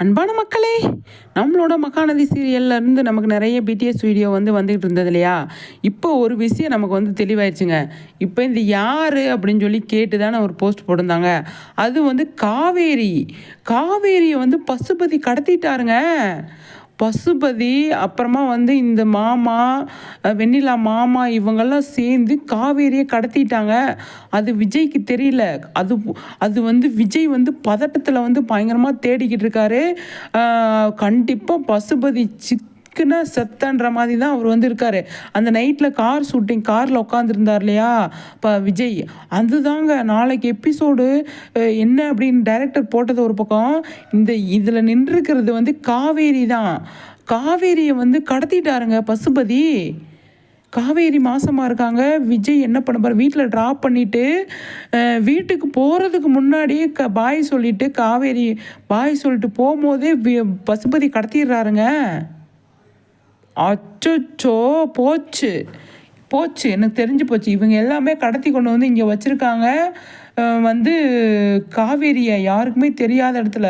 அன்பான மக்களே, நம்மளோட மகாநதி சீரியல்லேருந்து நமக்கு நிறைய பிடிஎஸ் வீடியோ வந்துகிட்டு இருந்தது இல்லையா? இப்போ ஒரு விஷயம் நமக்கு தெளிவாயிடுச்சுங்க. இப்போ இந்த யார் அப்படின்னு சொல்லி கேட்டு தானே ஒரு போஸ்ட் போட்டிருந்தாங்க. அது காவேரி. காவேரியை பசுபதி கடத்திட்டாருங்க. பசுபதி அப்புறமா இந்த மாமா, வெண்ணிலா மாமா இவங்கெல்லாம் சேர்ந்து காவேரியை கடத்திட்டாங்க. அது விஜய்க்கு தெரியல. அது அது விஜய் பதட்டத்தில் பயங்கரமாக தேடிக்கிட்டு இருக்காரு. கண்டிப்பாக பசுபதி சிக்குன்னா செத்தன்ற மாதிரி தான் அவர் இருக்காரு. அந்த நைட்டில் கார் ஷூட்டிங் காரில் உட்காந்துருந்தார் இல்லையா இப்போ விஜய், அதுதாங்க நாளைக்கு எபிசோடு என்ன அப்படின்னு டைரக்டர் போட்டது ஒரு பக்கம். இதில் நின்றுருக்கிறது காவேரி தான். காவேரியை கடத்திட்டாருங்க பசுபதி. காவேரி மாசமாக இருக்காங்க. விஜய் என்ன பண்ண போகிற, வீட்டில் ட்ராப் பண்ணிவிட்டு வீட்டுக்கு போகிறதுக்கு முன்னாடியே பாய் சொல்லிவிட்டு காவேரி பாய் சொல்லிட்டு போகும்போதே பசுபதி கடத்திடுறாருங்க. அச்சோ, போச்சு போச்சு, எனக்கு தெரிஞ்சு போச்சு. இவங்க எல்லாமே கடத்தி கொண்டு இங்கே வச்சுருக்காங்க. காவேரியை யாருக்குமே தெரியாத இடத்துல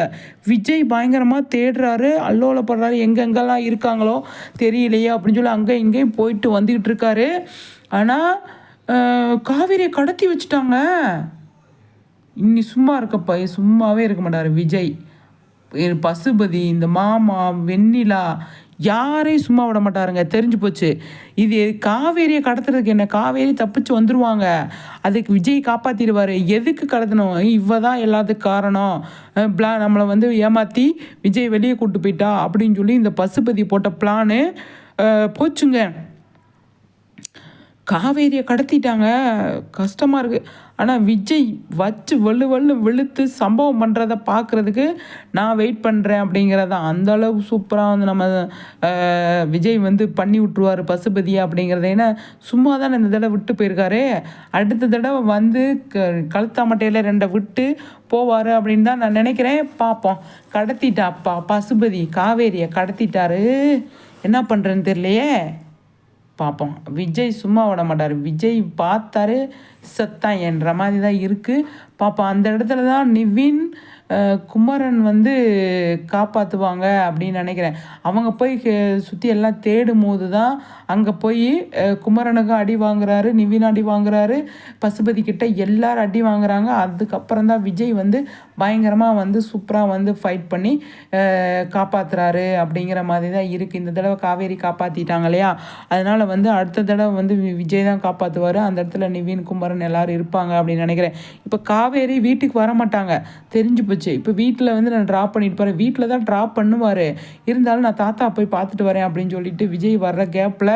விஜய் பயங்கரமாக தேடுறாரு, அல்லோலப்படுறாரு. எங்கெங்கெல்லாம் இருக்காங்களோ தெரியலையே அப்படின்னு சொல்லி அங்கே இங்கேயும் போயிட்டு வந்துக்கிட்டு இருக்காரு. ஆனால் காவேரியை கடத்தி வச்சுட்டாங்க. இன்னி சும்மா இருக்கப்பா, சும்மாவே இருக்க மாட்டார் விஜய். பசுபதி, இந்த மாமா, வெண்ணிலா யாரையும் சும்மா விட மாட்டாருங்க. தெரிஞ்சு போச்சு. இது காவேரியை கடத்துறதுக்கு என்ன, காவேரி தப்பிச்சு வந்துடுவாங்க. அதுக்கு விஜய் காப்பாற்றிடுவார். எதுக்கு கடத்தணும், இவ தான் எல்லாத்துக்கும் காரணம், நம்மளை ஏமாற்றி விஜய் வெளியே கூப்பிட்டு போயிட்டா அப்படின்னு சொல்லி இந்த பசுபதி போட்ட பிளானு போச்சுங்க. காவேரியை கடத்திட்டாங்க. கஷ்டமாக இருக்குது. ஆனால் விஜய் வச்சு வெளுத்து சம்பவம் பண்ணுறத பார்க்குறதுக்கு நான் வெயிட் பண்ணுறேன் அப்படிங்கிறதான். அந்தளவுக்கு சூப்பராக நம்ம விஜய் பண்ணி விட்ருவார் பசுபதியை அப்படிங்கிறத. ஏன்னா சும்மா தான் இந்த தடவை விட்டு போயிருக்காரு. அடுத்த தடவை கழுத்தாமட்டையில் 2 விட்டு போவார் அப்படின்னு தான் நான் நினைக்கிறேன். பார்ப்போம். கடத்திட்டாப்பா பசுபதி, காவேரியை கடத்திட்டாரு. என்ன பண்ணுறேன்னு தெரியலையே. பார்ப்போம். விஜய் சும்மா விட மாட்டார். விஜய் பார்த்தாரு செத்தான் என்ற மாதிரி தான் இருக்குது. பார்ப்போம். அந்த இடத்துல தான் நிவின் குமரன் காப்பாற்றுவாங்க அப்படின்னு நினைக்கிறேன். அவங்க போய் சுற்றி எல்லாம் தேடும் போது தான் அங்கே போய் குமரனுக்கும் அடி வாங்குறாரு, நிவின் அடி வாங்குறாரு, பசுபதி கிட்ட எல்லாரும் அடி வாங்குறாங்க. அதுக்கப்புறம் தான் விஜய் பயங்கரமாக சூப்பராக ஃபைட் பண்ணி காப்பாற்றுறாரு அப்படிங்கிற மாதிரி தான் இருக்குது. இந்த தடவை காவேரி காப்பாற்றிட்டாங்க இல்லையா, அதனால் அடுத்த தடவை விஜய் தான் காப்பாற்றுவார். அந்த இடத்துல நிவின் குமரன் எல்லோரும் இருப்பாங்க அப்படின்னு நினைக்கிறேன். இப்போ காவேரி வீட்டுக்கு வர மாட்டாங்க, தெரிஞ்சு போச்சு. இப்போ வீட்டில் நான் ட்ராப் பண்ணிட்டு போகிறேன். வீட்டில் தான் ட்ராப் பண்ணுவார். இருந்தாலும் நான் தாத்தா போய் பார்த்துட்டு வரேன் அப்படின்னு சொல்லிட்டு விஜய் வர்ற கேப்பில்